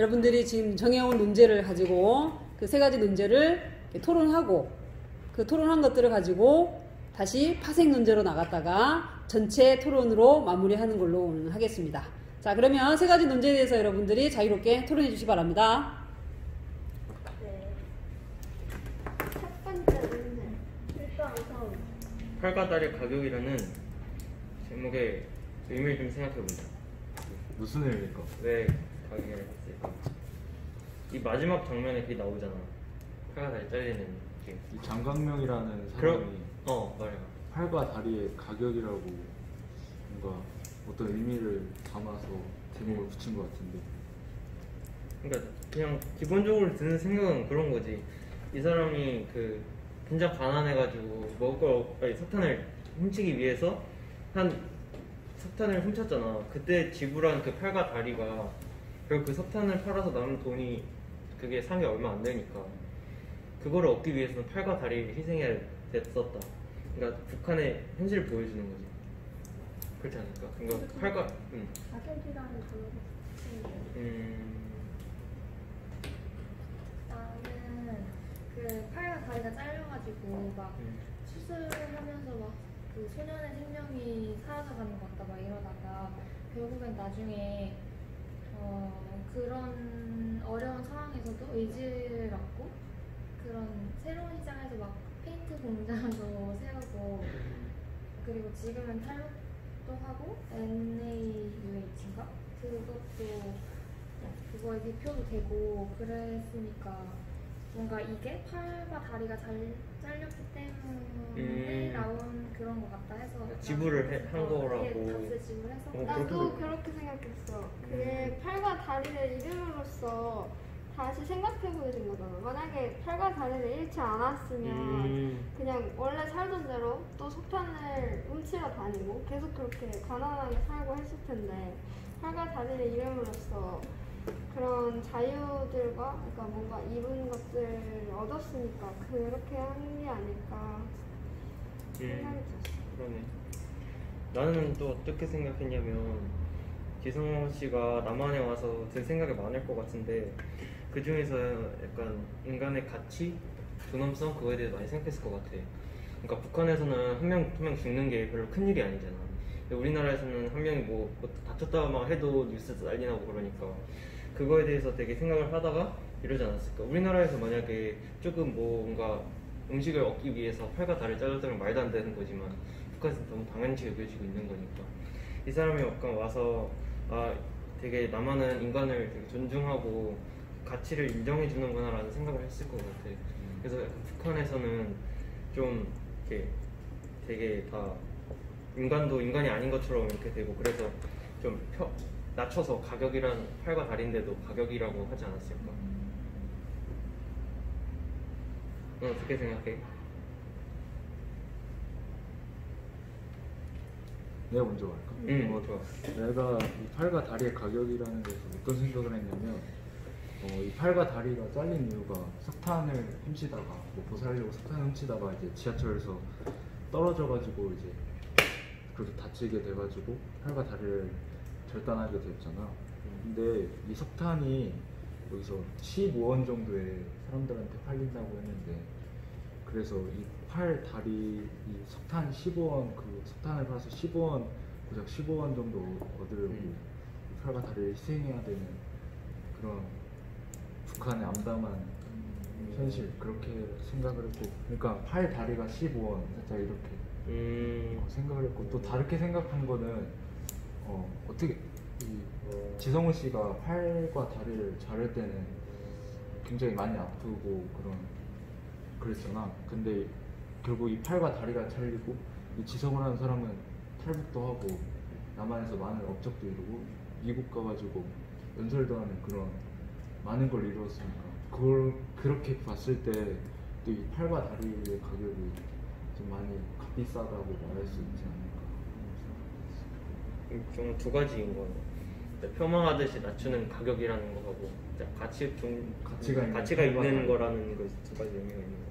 여러분들이 지금 정해온 논제를 가지고 그 세 가지 논제를 토론하고 그 토론한 것들을 가지고 다시 파생 논제로 나갔다가 전체 토론으로 마무리하는 걸로 오늘 하겠습니다. 자, 그러면 세 가지 논제에 대해서 여러분들이 자유롭게 토론해 주시기 바랍니다. 네. 첫 번째 문제. 일단 우선 팔과 달의 가격이라는 제목의 의미를 좀 생각해보자. 무슨 의미일까? 왜 가격을 했을까? 이 마지막 장면에 그게 나오잖아. 팔과 다리 잘리는 게. 이 장강명이라는 사람이 그럼 말해. 팔과 다리의 가격이라고 뭔가 어떤 의미를 담아서 제목을 붙인 것 같은데. 그러니까 그냥 기본적으로 드는 생각은 그런 거지. 이 사람이 그 진짜 가난해가지고 먹을 거 석탄을 훔치기 위해서 석탄을 훔쳤잖아. 그때 지불한 그 팔과 다리가 결국 그 석탄을 팔아서 남은 돈이 그게 상이 얼마 안 되니까 그거를 얻기 위해서는 팔과 다리를 희생해야 됐었다. 그러니까 북한의 현실을 보여주는 거지. 그렇지 않을까? 그러니까 팔과 가격이라는 단어가 나는 그 팔과 다리가 잘려가지고 막 수술하면서 막 그 소년의 생명이 사라져가는 것 같다 막 이러다가 결국엔 나중에 그런 어려운 상황에서도 의지를 갖고 그런 새로운 시장에서 막 페인트 공장도 세우고 그리고 지금은 탈북도 하고 NAUH인가? 그거에 대표도 되고 그랬으니까 뭔가 이게 팔과 다리가 잘렸기 때문에 나온 그런 것 같다 해서 지불을 한 거라고. 값을 지불해서 나도 그렇게 생각했어. 그게 팔과 다리를 잃음으로써 다시 생각해보게 된 거잖아. 만약에 팔과 다리를 잃지 않았으면 그냥 원래 살던 대로 또 석탄을 훔치러 다니고 계속 그렇게 가난하게 살고 했을 텐데 팔과 다리를 잃음으로써 그런 자유들과 그러니까 뭔가 이룬 것들을 얻었으니까 그렇게 한 게 아닐까 생각이 들었어. 그러네. 나는 또 어떻게 생각했냐면 기성호 씨가 남한에 와서 든 생각이 많을 것 같은데 그 중에서 약간 인간의 가치, 존엄성 그거에 대해 많이 생각했을 것 같아. 그러니까 북한에서는 한 명 죽는 게 별로 큰 일이 아니잖아. 근데 우리나라에서는 한 명이 뭐 다쳤다 막 해도 뉴스에서 난리 나고 그러니까 그거에 대해서 되게 생각을 하다가 이러지 않았을까. 우리나라에서 만약에 조금 뭔가 음식을 얻기 위해서 팔과 다리를 잘랐다면 말도 안 되는 거지만 북한에서는 너무 당연시 여겨지고 있는 거니까 이 사람이 약간 와서 되게 남한은 인간을 되게 존중하고 가치를 인정해 주는구나 라는 생각을 했을 것 같아. 그래서 약간 북한에서는 좀 이렇게 되게 다 인간도 인간이 아닌 것처럼 이렇게 되고 그래서 좀 낮춰서 가격이란 팔과 다리인데도 가격이라고 하지 않았을까? 넌 어떻게 생각해? 내가 먼저 할까? 좋아. 내가 이 팔과 다리의 가격이라는 데서 어떤 생각을 했냐면 이 팔과 다리가 잘린 이유가 석탄을 훔치다가 보살려고 석탄을 훔치다가 이제 지하철에서 떨어져가지고 이제 그렇게 다치게 돼가지고 팔과 다리를 절단하게 됐잖아. 근데 이 석탄이 여기서 15원 정도에 사람들한테 팔린다고 했는데 그래서 이 팔, 다리, 이 석탄 15원 그 석탄을 팔아서 15원 고작 15원 정도 얻으려고 팔과 다리를 희생해야 되는 그런 북한의 암담한 현실 그렇게 생각을 했고 그러니까 팔, 다리가 15원 살짝 이렇게 생각을 했고 또 다르게 생각한 거는 어떻게 지성우 씨가 팔과 다리를 자를 때는 굉장히 많이 아프고 그랬잖아. 근데 결국 이 팔과 다리가 잘리고 이 지성우라는 사람은 탈북도 하고 남한에서 많은 업적도 이루고 미국 가가지고 연설도 하는 그런 많은 걸 이루었으니까 그걸 그렇게 봤을 때 또 이 팔과 다리의 가격이 좀 많이 값비싸다고 말할 수 있지 않을까. 좀 두 가지인 거. 표방하듯이 낮추는 가격이라는 거하고 가치가 있는 거라는 거 두 가지 의미가 있는 거.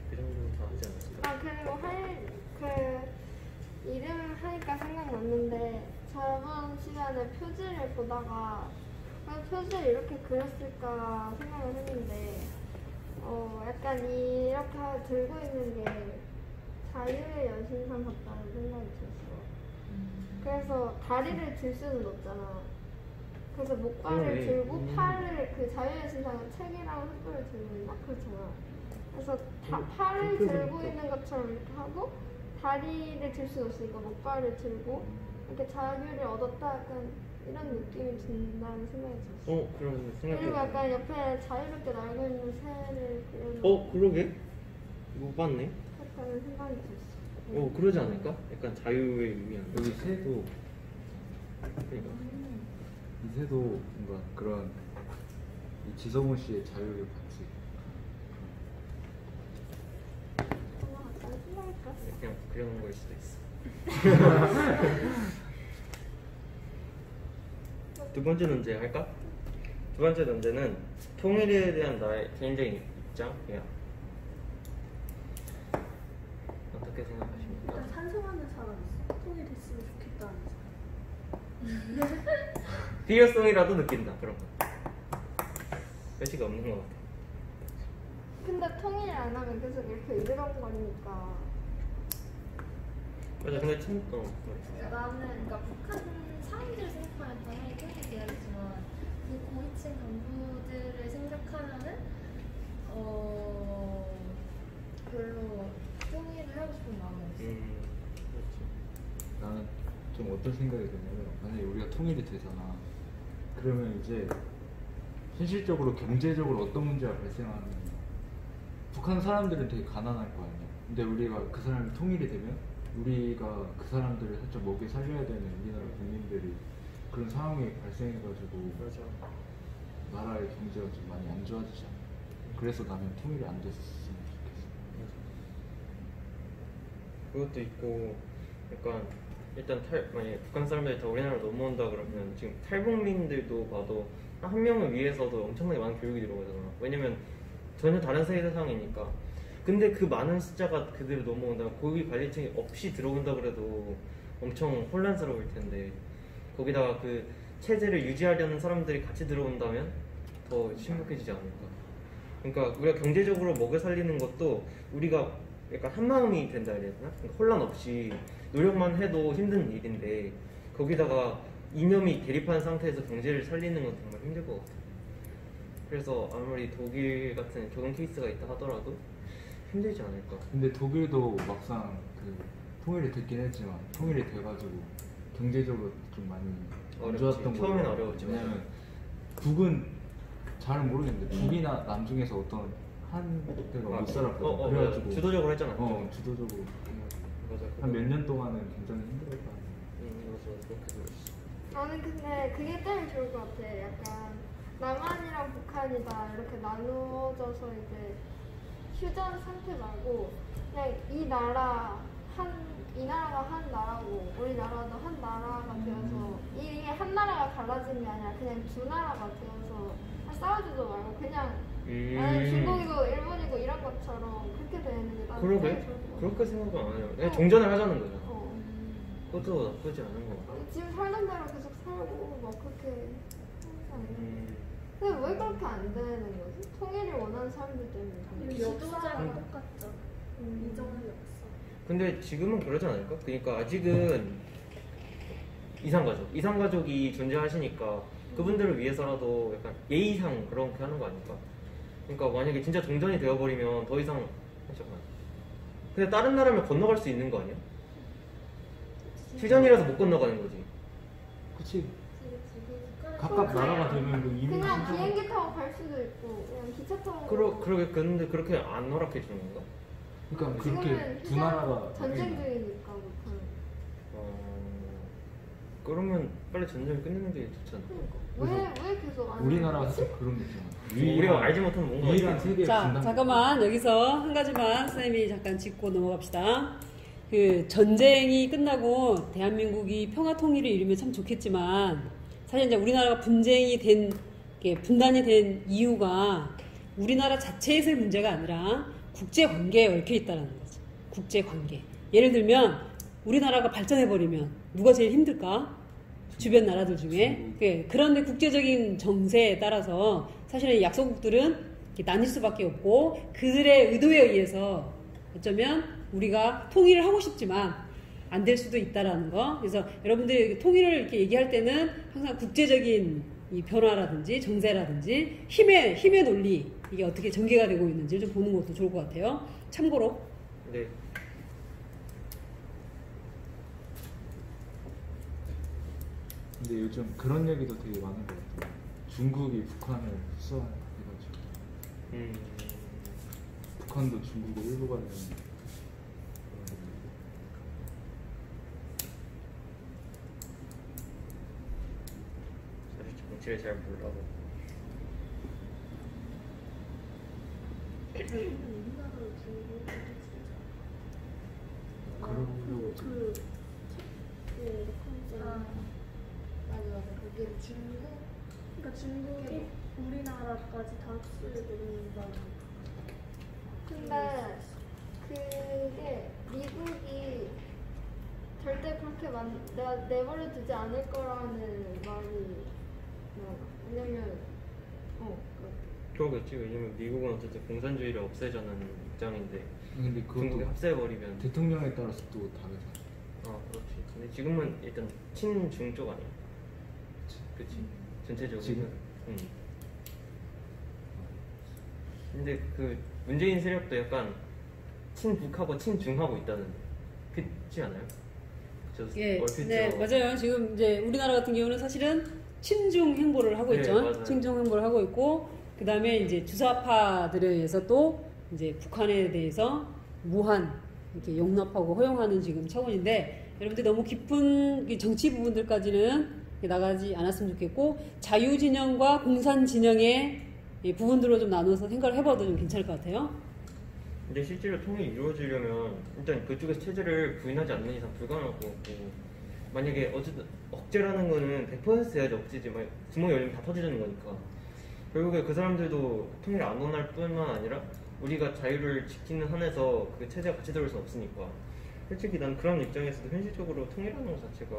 그 정도는 다 하지 않았을까? 그리고 이름을 하니까 생각났는데 저번 시간에 표지를 보다가 표지를 이렇게 그렸을까 생각을 했는데 약간 이렇게 들고 있는 게 자유의 여신상 같다는 생각이 들었어. 그래서 다리를 들 수는 없잖아. 그래서 목발을 들고 팔을 그 자유의 여신상은 책이랑 횃불을 들고 있나? 그렇잖아. 그래서 팔을 들고 있는 것처럼 이렇게 하고 다리를 들 수는 없으니까 목발을 들고 이렇게 자유를 얻었다 약간 이런 느낌이 든다는 생각이 들었어. 그런 생각이. 그리고 약간 옆에 자유롭게 날고 있는 새를 그려놓은 그러게. 못 봤네. 같다는 생각이 들었어. 그러지 않을까? 약간 자유의 의미한. 여기 새도 그러니까. 이 새도 뭔가 그런 이 지성훈 씨의 자유의 가치. 같다는 생각이 들었어. 그냥 그려놓은 걸 수도 있어. 두 번째 문제 할까? 두 번째 문제는 통일에 대한 나의 개인적인 입장이야. 어떻게 생각하십니까? 일단 찬성하는 사람 있어. 통일했으면 좋겠다는 사람. 필요성이라도 느낀다 그런 거. 여지가 없는 것 같아. 근데 통일 안 하면 계속 이렇게 으르렁거리니까. 맞아. 근데 나는 그러니까 북한 사람들을 생각하면 당연히 통일돼야겠지만 그 고위층 간부들을 생각하면은 별로 통일을 하고 싶은 마음이 없어. 그렇지. 나는 좀 어떤 생각이 드냐면 만약에 우리가 통일이 되잖아. 그러면 이제 현실적으로 경제적으로 어떤 문제가 발생하느냐. 북한 사람들은 되게 가난할 거 아니야. 근데 우리가 그 사람이 통일이 되면 우리가 그 사람들을 살짝 먹여 살려야 되는 우리나라 국민들이 그런 상황이 발생해가지고 맞아. 나라의 경제가 좀 많이 안 좋아지지 않아. 그래서 나는 통일이 안 됐으면 좋겠어. 그것도 있고 약간 일단 만약에 북한 사람들이 다 우리나라로 넘어온다 그러면 지금 탈북민들도 봐도 한 명을 위해서도 엄청나게 많은 교육이 들어가잖아. 왜냐면 전혀 다른 세상이니까. 근데 그 많은 숫자가 그대로 넘어온다면 고위 관리층이 없이 들어온다 그래도 엄청 혼란스러울 텐데 거기다가 그 체제를 유지하려는 사람들이 같이 들어온다면 더 심각해지지 않을까. 그러니까 우리가 경제적으로 먹여 살리는 것도 우리가 약간 한 마음이 된다 해야 되나? 그러니까 혼란 없이 노력만 해도 힘든 일인데 거기다가 이념이 대립한 상태에서 경제를 살리는 건 정말 힘들 것 같아요. 그래서 아무리 독일 같은 교동 케이스가 있다 하더라도 힘들지 않을까. 근데 독일도 막상 그 통일이 됐긴 했지만 통일이 돼가지고 경제적으로 좀 많이 안 어렵지. 좋았던 거예요. 처음엔 어려웠지. 왜냐면 북은 잘은 모르겠는데 북이나 남중에서 어떤 한 데가 못 살았거든. 그래가지고 주도적으로 했잖아. 주도적으로 맞아. 한 몇 년 동안은 굉장히 힘들었다. 맞아. 그렇게 들었어. 나는 근데 그게 제일 좋을 것 같아. 약간 남한이랑 북한이다 이렇게 나누어져서 이제 휴전 상태 말고 그냥 이 나라가 한 나라고 우리나라도 한 나라가 되어서 이게 한 나라가 갈라진 게 아니라 그냥 두 나라가 되어서 싸우지도 말고 그냥 나는 중국이고 일본이고 이런 것처럼 그렇게 되는 게 나는 그러게. 제일 좋을 것 같아. 그렇게 생각은 안 해요. 그냥 종전을 하자는 거잖아. 어. 그것도 나쁘지 않은 것 같아. 지금 살던 대로 계속 살고 막 그렇게 하지 않나? 근데 왜 그렇게 안 되는 거지? 통일을 원하는 사람들 때문에. 지도자랑 똑같죠. 이정은 역사. 근데 지금은 그러지 않을까? 그러니까 아직은 이상가족이 존재하시니까 그분들을 위해서라도 약간 예의상 그렇게 하는 거 아닐까? 그러니까 만약에 진짜 종전이 되어버리면 더 이상 잠깐만. 근데 다른 나라면 건너갈 수 있는 거 아니야? 휴전이라서 못 건너가는 거지. 그치. 북한은 각각 나라가 되면 그 이민 그냥 신청. 비행기 타고 갈 수도 있고 그냥 기차 타고. 그러게 근데 그렇게 안 허락해 주는 건가? 그러니까 지금은 그렇게 두 휴전 나라가 전쟁 바뀌면 중이니까 북한. 그러면 빨리 전쟁을 끝내는 게 좋지 않을까? 왜 계속 안? 우리나라가 하지? 살짝 그런 게 있잖아. 우리가 알지 못하는 뭔가 유일한 있지. 세계 자, 분단. 잠깐만 여기서 한 가지만 선생님이 잠깐 짚고 넘어갑시다. 그 전쟁이 끝나고 대한민국이 평화 통일을 이루면 참 좋겠지만 사실 이제 우리나라가 분단이 된 이유가 우리나라 자체에서의 문제가 아니라 국제 관계에 얽혀 있다는 거지. 국제 관계. 예를 들면 우리나라가 발전해 버리면 누가 제일 힘들까? 주변 나라들 중에. 그런데 국제적인 정세에 따라서 사실은 약소국들은 이렇게 나뉠 수밖에 없고 그들의 의도에 의해서 어쩌면 우리가 통일을 하고 싶지만 안 될 수도 있다라는 거. 그래서 여러분들이 통일을 이렇게 얘기할 때는 항상 국제적인 이 변화라든지 정세라든지 힘의 논리 이게 어떻게 전개가 되고 있는지 좀 보는 것도 좋을 것 같아요. 참고로. 네. 근데 요즘 그런 얘기도 되게 많은 것 같아요. 중국이 북한을 흡수해가지고 북한도 중국의 일부가 되는. 사실 정치를 잘 몰라서. 우리나라로 중국이 그러려고 그 아, 맞아. 그게 중국 그러니까 중국이 우리나라까지 다 흡수해버린다는. 근데 그게 미국이 절대 그렇게 내버려 두지 않을 거라는 말이 나와. 왜냐면 그러겠지. 왜냐면 미국은 어쨌든 공산주의를 없애자는 입장인데 근데 중국이 그것도 합세해버리면 대통령에 따라서 또 다르잖아. 그렇지. 근데 지금은 일단 친중 쪽 아니야? 그치. 전체적으로. 지금? 근데 그 문재인 세력도 약간 친북하고 친중하고 있다는데 그렇지 않아요? 예, 얼핏 네, 맞아요. 지금 이제 우리나라 같은 경우는 사실은 친중 행보를 하고 네, 있죠. 맞아요. 친중 행보를 하고 있고, 그 다음에 이제 주사파들에 의해서 또 이제 북한에 대해서 무한 이렇게 용납하고 허용하는 지금 차원인데, 여러분들 너무 깊은 이 정치 부분들까지는 나가지 않았으면 좋겠고, 자유진영과 공산진영의 이 부분들로 좀 나눠서 생각을 해봐도 좀 괜찮을 것 같아요. 근데 실제로 통일이 이루어지려면 일단 그쪽에서 체제를 부인하지 않는 이상 불가능할 것 같고, 만약에 어쨌든 억제라는 거는 100% 해야지 억제지, 막 구멍 열리면 다 터지는 거니까 결국에 그 사람들도 통일 안 원할 뿐만 아니라 우리가 자유를 지키는 한에서 그 체제가 같이 들어올 수 없으니까 솔직히 난 그런 입장에서도 현실적으로 통일하는 것 자체가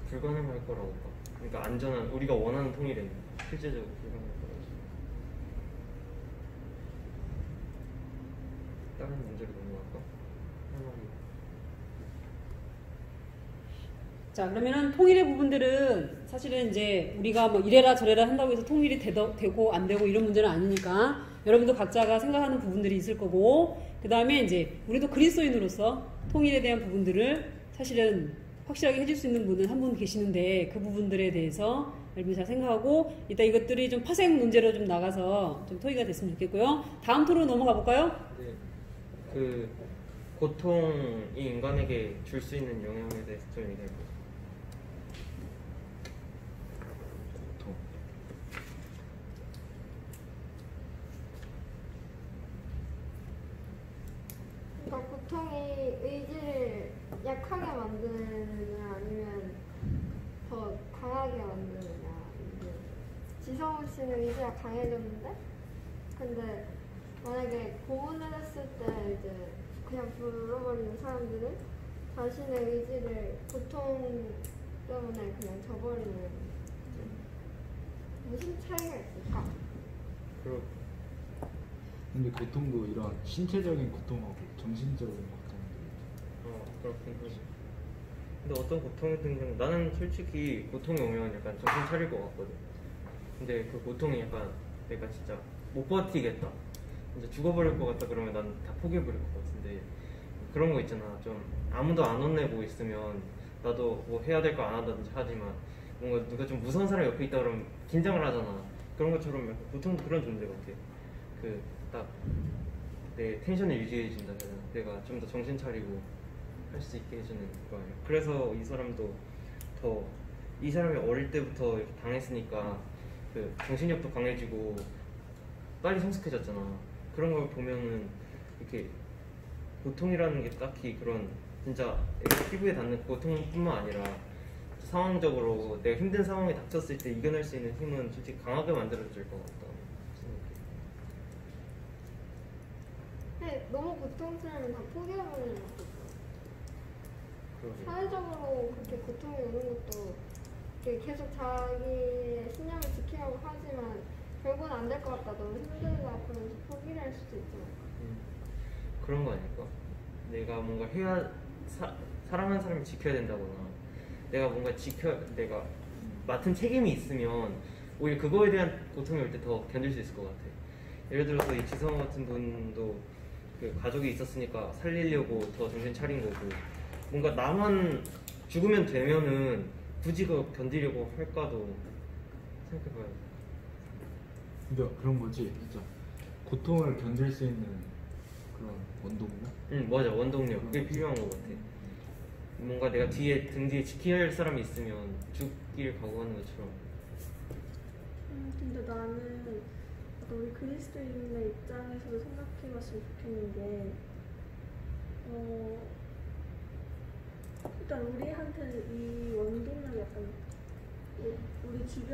불가능할 거라고 봐. 그러니까 안전한 우리가 원하는 통일은 실제적으로 불가능할 거라고. 다른 문제로 넘어갈까? 자, 그러면은 통일의 부분들은 사실은 이제 우리가 뭐 이래라 저래라 한다고 해서 통일이 되고 안 되고 이런 문제는 아니니까 여러분도 각자가 생각하는 부분들이 있을 거고, 그 다음에 이제 우리도 그리스도인으로서 통일에 대한 부분들을 사실은 확실하게 해줄 수 있는 분은 한 분 계시는데 그 부분들에 대해서 여러분이 잘 생각하고 이따 이것들이 좀 파생 문제로 좀 나가서 좀 토의가 됐으면 좋겠고요. 다음 토론 넘어가 볼까요? 네, 그 고통이 인간에게 줄 수 있는 영향에 대해서 좀 얘기해 볼게요. 고통. 그러니까 고통이 의지를 약하게 만드느냐 아니면 더 강하게 만드느냐. 이제 지성우 씨는 의지가 강해졌는데, 근데 만약에 고문을 했을 때 이제 그냥 불러버리는 사람들은 자신의 의지를 고통 때문에 그냥 저버리는. 무슨 차이가 있을까? 그리고 근데 고통도 이런 신체적인 고통하고 정신적인 고통도 그렇긴 하지. 근데 어떤 고통이든 경우 나는 솔직히 고통이 오면 약간 정신 차릴 것 같거든. 근데 그 고통이 약간 내가 진짜 못 버티겠다, 이제 죽어버릴 것 같다 그러면 난 다 포기해버릴 것 같은데, 그런 거 있잖아. 좀 아무도 안 혼내고 있으면 나도 뭐 해야 될 거 안 한다든지 하지만 뭔가 누가 좀 무서운 사람이 옆에 있다 그러면 긴장을 하잖아. 그런 것처럼 약간 고통도 그런 존재 같아. 그 딱 내 텐션을 유지해 준다 해야 되나? 내가 좀 더 정신 차리고 할 수 있게 해주는 거예요. 그래서 이 사람도 더, 이 사람이 어릴 때부터 이렇게 당했으니까 그 정신력도 강해지고 빨리 성숙해졌잖아. 그런 걸 보면은 이렇게 고통이라는 게 딱히 그런 진짜 피부에 닿는 고통뿐만 아니라 상황적으로 내가 힘든 상황에 닥쳤을 때 이겨낼 수 있는 힘은 솔직히 강하게 만들어줄 것 같다 생각해. 근데 너무 고통스러우면 다 포기해버리는 것도 있어. 그러게. 사회적으로 그렇게 고통이 오는 것도 계속 자기의 신념을 지키려고 하지만 결국은 안 될 것 같다, 너무 힘들다 그러면서 포기를 할 수도 있잖아. 그런 거 아닐까? 내가 뭔가 사랑하는 사람을 지켜야 된다거나 내가 뭔가 내가 맡은 책임이 있으면 오히려 그거에 대한 고통이 올 때 더 견딜 수 있을 것 같아. 예를 들어서 이 지성 같은 분도 그 가족이 있었으니까 살리려고 더 정신 차린 거고, 뭔가 나만 죽으면 되면은 굳이 그거 견디려고 할까도 생각해봐야 돼. 근데 그런 거지, 진짜 고통을 견딜 수 있는 그런 원동력? 응, 맞아, 원동력. 그게 필요한 것 같아. 뭔가 내가 등 뒤에 지켜야 할 사람이 있으면 죽길 각오하는 것처럼. 근데 나는 약간 우리 그리스도인의 입장에서 생각해봤으면 좋겠는 게, 일단 우리한테는 이 원동력이 약간 우리 주변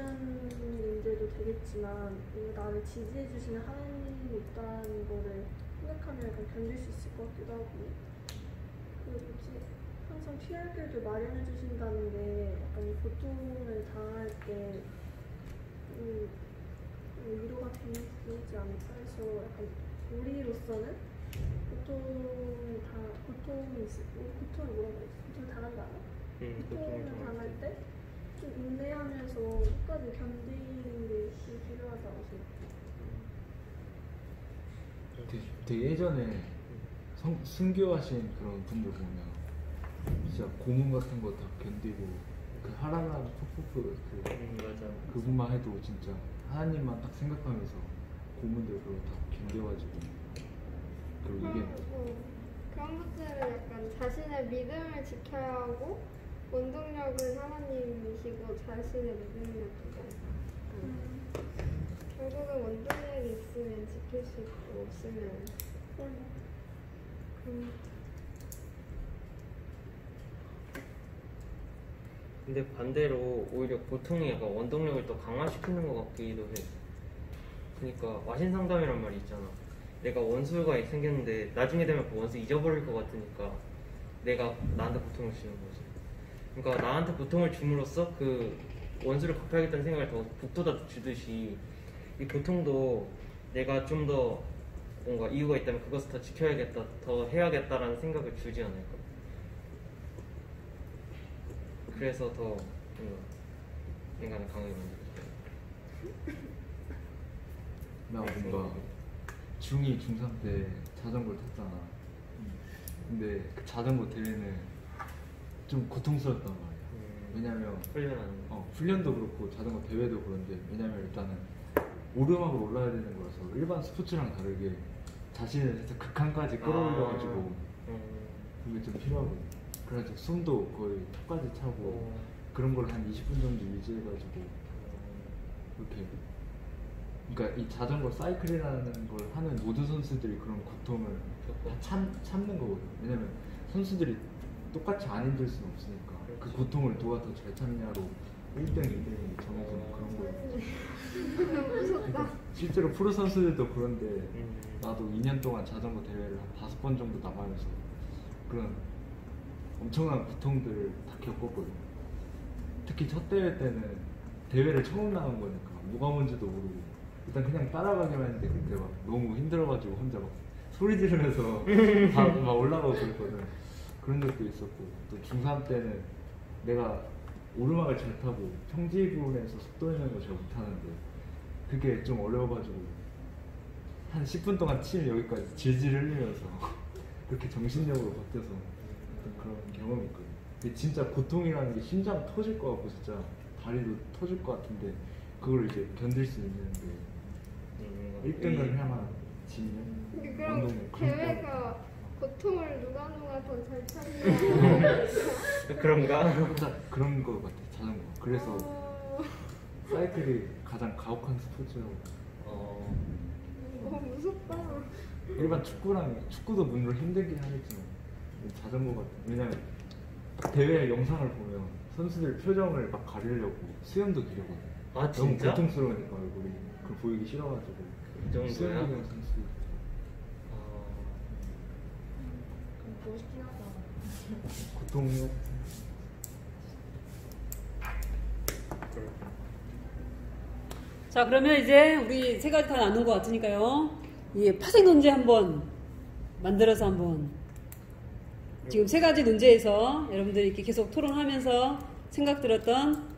문제도 되겠지만 나를 지지해주시는 하나님이 있다는 거를 생각하면 약간 견딜 수 있을 것 같기도 하고, 그리고 항상 피할 길도 마련해 주신다는 게 약간 이 고통을 당할 때 위로가 되지 않을까 해서, 약간 우리로서는 고통을 뭐라고 해야지? 고통을 당한다. 고통을 당할 때 좀 인내하면서 끝까지 견디는 게 좀 필요하다고 생각해. 되게 예전에 순교하신 그런 분들 보면 진짜 고문 같은 거 다 견디고, 그 하라라는 푸푸푸 맞아. 그분만 해도 진짜 하나님만 딱 생각하면서 고문들 그거 다 견뎌가지고, 그리고 이게 그런 것들은 약간 자신의 믿음을 지켜야 하고, 원동력은 하나님이시고 자신의 믿음력이잖아. 결국은 원동력이 있으면 지킬 수 있고 없으면 근데 반대로 오히려 고통이 약간 원동력을 더 강화시키는 것 같기도 해. 그러니까 와신상담이란 말이 있잖아. 내가 원수가 생겼는데 나중에 되면 그 원수 잊어버릴 것 같으니까 내가 나한테 고통을 주는 거지. 그러니까 나한테 고통을 줌으로써 그 원수를 갚아야겠다는 생각을 더 북돋아 주듯이, 이 고통도 내가 좀 더 뭔가 이유가 있다면 그것을 더 지켜야겠다, 더 해야겠다라는 생각을 주지 않을까. 그래서 더 뭔가 인간을 강하게 만들어줘요. 나 뭔가 중2, 중3 때 자전거를 탔잖아. 근데 그 자전거 대회는 좀 고통스럽단 말이야. 왜냐면 훈련도 그렇고 자전거 대회도 그런데, 왜냐면 일단은 오르막을 올라야 되는 거라서 일반 스포츠랑 다르게 자신을 살짝 극한까지 끌어올려가지고 그게 좀 필요하거든. 그래서 숨도 거의 턱까지 차고 그런 걸 한 20분 정도 유지해가지고 이렇게, 그러니까 이 자전거 사이클이라는 걸 하는 모든 선수들이 그런 고통을 다 참는 거거든. 왜냐면 선수들이 똑같이 안 힘들 수는 없으니까 그 고통을 누가 더 잘 참냐로 1등, 2등이 정해서 그런 거예요. 그러니까 실제로 프로 선수들도 그런데 나도 2년 동안 자전거 대회를 한 5번 정도 나가면서 그런 엄청난 고통들을 다 겪었거든. 특히 첫 대회 때는 대회를 처음 나간 거니까 뭐가 뭔지도 모르고 일단 그냥 따라가기만 했는데, 그때 막 너무 힘들어가지고 혼자 막 소리 지르면서 다 막 올라가고 그랬거든. 그런 적도 있었고, 또 중3 때는 내가 오르막을 잘 타고 평지부에서 속도 내는 거 잘 못하는데 그게 좀 어려워가지고 한 10분 동안 침 여기까지 질질 흘리면서 그렇게 정신력으로 버텨서 그런 경험이 있거든. 근데 진짜 고통이라는 게 심장 터질 것 같고 진짜 다리도 터질 것 같은데 그걸 이제 견딜 수 있는데 1등을 해야만 지면 그럼 대회가 고통을 누가 더 잘 참냐 그런가? 그런 거 같아, 자전거. 그래서 사이클이 가장 가혹한 스포츠라고. 무섭다. 일반 축구도 물론 힘들긴 하겠지만 자전거 같아. 왜냐면 대회 영상을 보면 선수들 표정을 막 가리려고 수염도 기르거든. 아 진짜? 너무 고통스러우니까 얼굴이 그걸 보이기 싫어가지고 그 정도야? 수염 기르는 선수. 멋있긴 하다. 고통이 자, 그러면 이제 우리 세 가지 다 나눈 것 같으니까요. 이 파생 논제 한번 만들어서 한번 지금 세 가지 논제에서 여러분들이 이렇게 계속 토론하면서 생각 들었던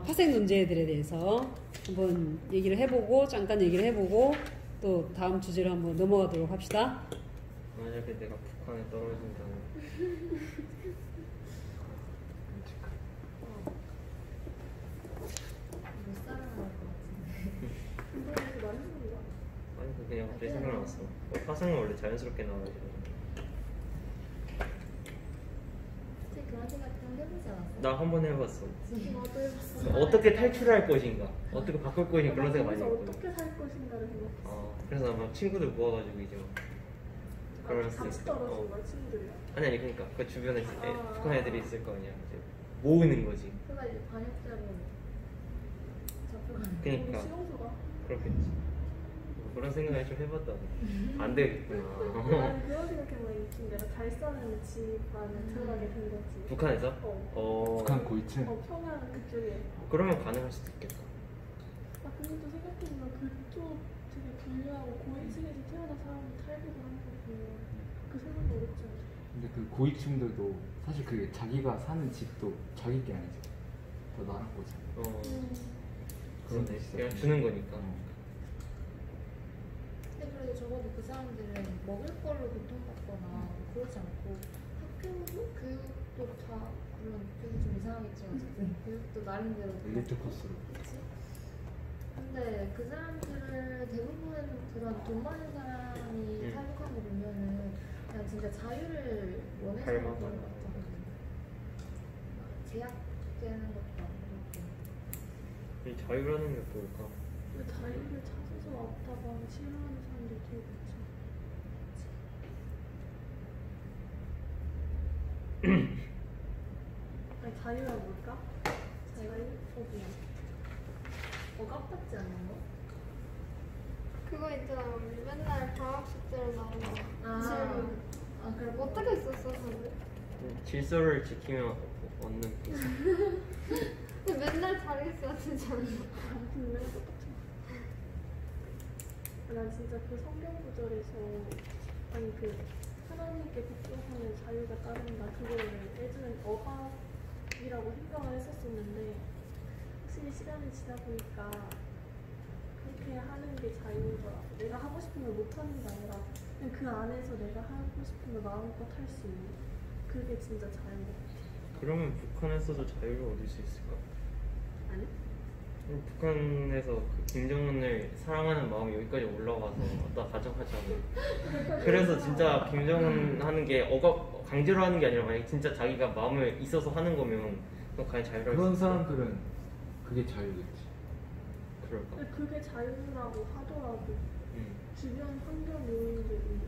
파생 논제들에 대해서 한번 얘기를 해보고 잠깐 얘기를 해보고 또 다음 주제로 한번 넘어가도록 합시다. 만약에 내가 북한에 떨어진다면 못 살아날 것 같은데. 근데 이거 많은 소리가. 아니 그냥 갑자기 생각났어. 파생은 원래 자연스럽게 나와가지고. 혹시 그런 생각 좀 해보지 않았어? 나 한 번 해봤어. 나도 해봤어. 어떻게 탈출할 것인가, 어떻게 바꿀 것인가 그런 생각 많이 거기서 했거든. 어떻게 살 것인가를 생각했어. 그래서 아마 친구들 모아가지고 이제 막 그럴 수 같이 있을 떨어진 거야 친구들이랑. 아니 그러니까 그 주변에 아. 북한 애들이 있을 거 아니야. 이제 모으는 거지. 그가 이제 반역자로 잡혀가는 그러니까 우리 수용소가. 그렇겠지. 그런 생각을 좀 해봤다고. 안 되겠구나. 나는 그런 생각해보면 좀 내가 잘 사는 집안에 들어가게 된 거지. 북한에서? 북한 고위층. 평양 그쪽에. 그러면 가능할 수도 있겠다. 아 근데 또 생각해보면 그쪽 되게 불리하고 고위층에서 태어난 사람이 탈북을 한 거고 그 생각이 어렵지 않아. 근데 그 고위층들도 사실 그게 자기가 사는 집도 자기 게 아니지. 더 나란 거잖아. 그러네. 그냥 주는 거니까. 근데 그래도 적어도 그 사람들은 먹을 걸로 고통받거나 그러지 않고 학교도 교육도 다 물론 교육이 좀 이상하겠지만 어쨌든 교육도 나름대로 엘리트 코스로. 그치? 근데 그 사람들을 대부분 그런 돈 많은 사람이 탈북한 거 보면은 그냥 진짜 자유를 원해서 그런 것 갈망하는 같거든. 제약되는 것도 아니고. 이 자유라는 게 뭘까? 근데 자유를 찾아서 왔다가 싫어하는 사람들 되게 많지. 아니 자유란 뭘까? 자유? 포기야. 억압받지 않는 거? 그거 있잖아 우리 맨날 방학 숙제로 나오는 질문. 그래 어떻게 썼어 다들? 질서를 지키면 얻는 보상. 근데 맨날 다르게 쓰지 않나? 근데 똑같아. 난 진짜 그 성경 구절에서 아니 그 하나님께 복종하는 자유가 따른다 그거를 예전에 억압이라고 생각을 했었었는데 확실히 시간이 지나 보니까 그렇게 하는 게 자유더라. 내가 하고 싶은 걸 못 하는 게 아니라 그냥 그 안에서 내가 하고 싶은 걸 마음껏 할 수 있는 그게 진짜 자유인 것 같아. 그러면 북한에서도 자유를 얻을 수 있을까? 아니? 북한에서 그 김정은을 사랑하는 마음이 여기까지 올라가서 나 가정하자면 그래서 진짜 김정은 하는 게 억압 강제로 하는 게 아니라 만약 진짜 자기가 마음에 있어서 하는 거면 그럼 과연 자유를 할 수 그런 있을까? 사람들은 그게 자유겠지. 그럴까? 근데 그게 자유라고 하더라도 주변 환경 요인들이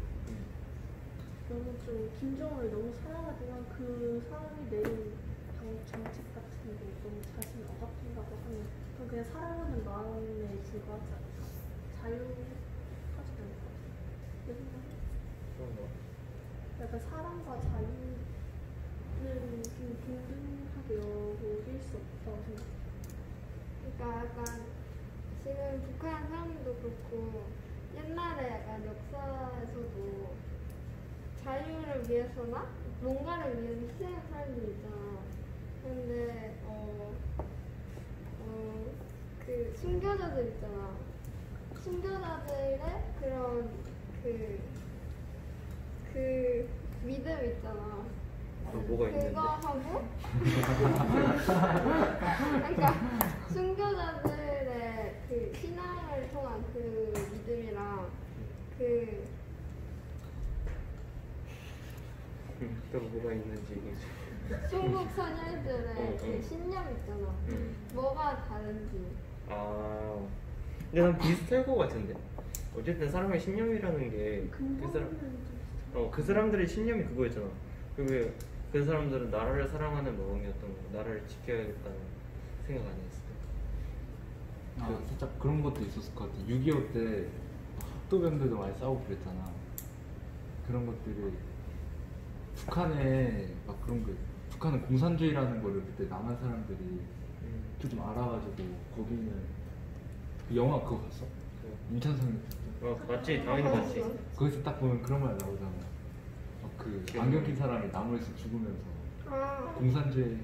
너무 좀 김정은을 너무 사랑하지만 그 사람이 내린 정책 같은 게 너무 자신을 억압한다고 하면 그건 그냥 사랑하는 마음에 불과하지 않을까? 자유하지 않을까? 내 생각에 그런가? 약간 사랑과 자유는 좀 동등하게 여길 수 없다고 생각해. 그러니까 약간 지금 북한 사람도 그렇고 옛날에 약간 역사에서도 자유를 위해서나 뭔가를 위해서 희생한 사람들이 있잖아. 근데 그 순교자들 있잖아. 순교자들의 그런 그 믿음 있잖아. 뭐가 있는데? 그거 하고 그러니까 순교자들의 그 신앙을 통한 그 믿음이랑 그 또 뭐가 있는지 얘기해줘. 중국 선열들의 그 응. 신념 있잖아. 뭐가 다른지. 아 근데 난 비슷할 것 같은데 어쨌든 사람의 신념이라는 게 그 사람들의 신념이 그거였잖아. 그 사람들은 나라를 사랑하는 마음이었던 거, 나라를 지켜야겠다는 생각 아니었을까? 살짝 그런 것도 있었을 것 같아. 6.25 때 학도병들도 많이 싸우고 그랬잖아. 그런 것들이 북한에 막 그런 거, 북한은 공산주의라는 거를 그때 남한 사람들이 좀 알아가지고 거기는 그 영화 그거 봤어? 임찬성 맞지, 당연히 맞지. 거기서 딱 보면 그런 말 나오잖아. 그 안경 낀 사람이 나무에서 죽으면서 공산주의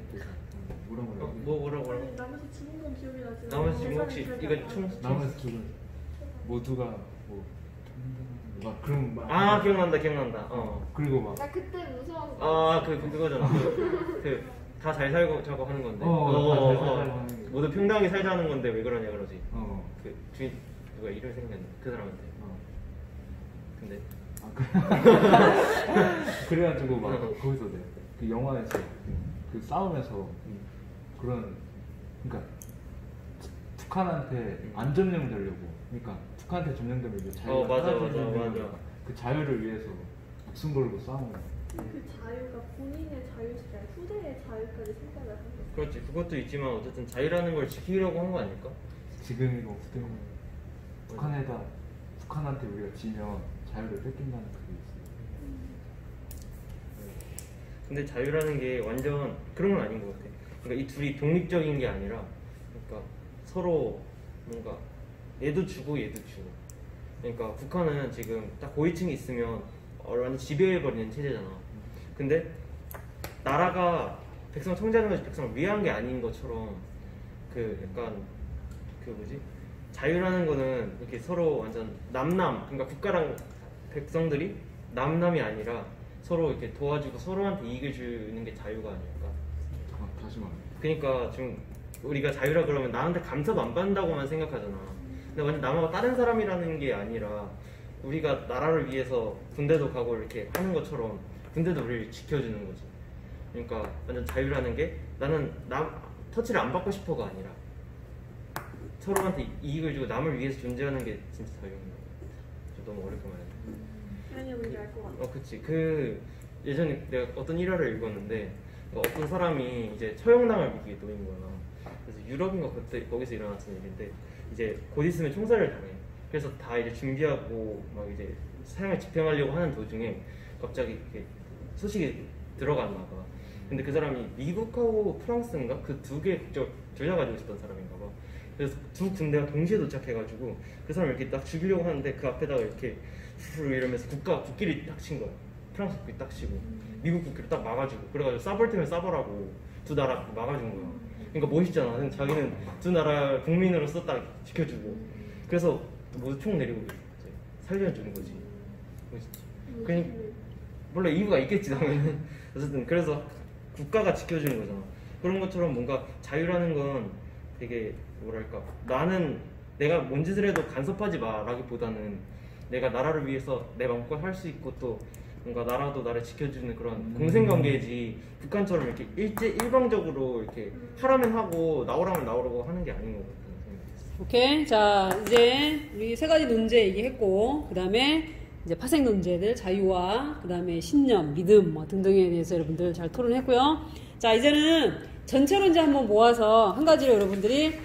뭐라고 뭐라고? 아니, 나머지 죽은 건 기억이 나지. 나머지 지금 혹시 이거 총 나무에서 죽은 모두가 막 그런 말. 아, 기억난다. 그리고 막 나 그때 무서워서. 그거잖아. 다 잘 살고 자고 하는 건데. 다잘 살자고 하는 게. 모두 평등하게 살자는 건데 왜 그러냐 그러지. 어. 그 주인 누가 이름 생겼네. 그 사람한테. 근데 그래가지고 막 거기서 그 영화에서 그 싸움에서 그런 그러니까 북한한테 안 점령되려고 그러니까 북한한테 점령되면 이제 자유가 맞아. 사라지는 그 자유를 위해서 목숨 걸고 싸우는 그 자유가 본인의 자유지 아니라 후대의 자유까지 생각을 한 거죠. 그렇지. 그것도 있지만 어쨌든 자유라는 걸 지키려고 한 거 아닐까? 지금이고 후대는 북한한테 우리가 지면 자유를 뺏긴다는 그게 있어요. 근데 자유라는 게 완전 그런 건 아닌 것 같아. 그러니까 이 둘이 독립적인 게 아니라, 그러니까 서로 뭔가 얘도 주고 얘도 주고. 그러니까 북한은 지금 딱 고위층이 있으면 완전 지배해버리는 체제잖아. 근데 나라가 백성 통제하는 것이 백성을 위한 게 아닌 것처럼 그 약간 그 뭐지? 자유라는 거는 이렇게 서로 완전 남남, 그러니까 국가랑 백성들이 남남이 아니라 서로 이렇게 도와주고 서로한테 이익을 주는 게 자유가 아닐까? 다시 말해. 그러니까 지금 우리가 자유라 그러면 나한테 감사도 안 받는다고만 생각하잖아. 근데 완전 남하고 다른 사람이라는 게 아니라 우리가 나라를 위해서 군대도 가고 이렇게 하는 것처럼 군대도 우리를 지켜주는 거지. 그러니까 완전 자유라는 게 나는 남 터치를 안 받고 싶어가 아니라 서로한테 이익을 주고 남을 위해서 존재하는 게 진짜 자유인 거야. 좀 너무 어렵게 말했네. 아니 뭔지 알 것 같아. 그치. 예전에 내가 어떤 일화를 읽었는데 어떤 사람이 이제 처형당할 위기에 놓인 거야. 그래서 유럽인가 그때 거기서 일어났던 일인데 이제 곧 있으면 총살을 당해. 그래서 다 이제 준비하고 막 이제 사형을 집행하려고 하는 도중에 갑자기 이렇게 소식이 들어갔나 봐. 근데 그 사람이 미국하고 프랑스인가 그 두 개 국적 둘 다 가지고 있었던 사람인가 봐. 그래서 두 군대가 동시에 도착해가지고 그 사람을 이렇게 딱 죽이려고 하는데 그 앞에다가 이렇게 후 이러면서 국기를 딱 친 거야. 프랑스 국기 딱 치고 미국 국기를 딱 막아주고 그래가지고 쏴볼 테면 쏴보라고 두 나라 막아준 거야. 그러니까 멋있잖아. 자기는 두 나라 국민으로서 딱 지켜주고 그래서 모두 총 내리고 이제 살려주는 거지. 멋있지. 그러니까 물론 이유가 있겠지 당연히. 어쨌든 그래서 국가가 지켜주는 거잖아. 그런 것처럼 뭔가 자유라는 건 되게 뭐랄까 나는 내가 뭔 짓을 해도 간섭하지 마라기보다는 내가 나라를 위해서 내 마음껏 할 수 있고 또 뭔가 나라도 나를 지켜주는 그런 공생관계지 북한처럼 이렇게 일방적으로 이렇게 하라면 하고 나오라면 나오라고 하는 게 아닌 것 같다는 생각이 들었어요. 오케이. 자, 이제 우리 세 가지 논제 얘기했고, 그 다음에 이제 파생 논제들, 자유와 그 다음에 신념, 믿음 뭐 등등에 대해서 여러분들 잘 토론했고요. 자, 이제는 전체로 이제 한번 모아서 한 가지로 여러분들이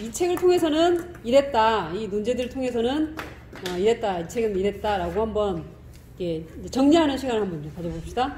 이 책을 통해서는 이랬다, 이 논제들을 통해서는 이랬다, 이 책은 이랬다라고 한번 정리하는 시간을 한번 가져봅시다.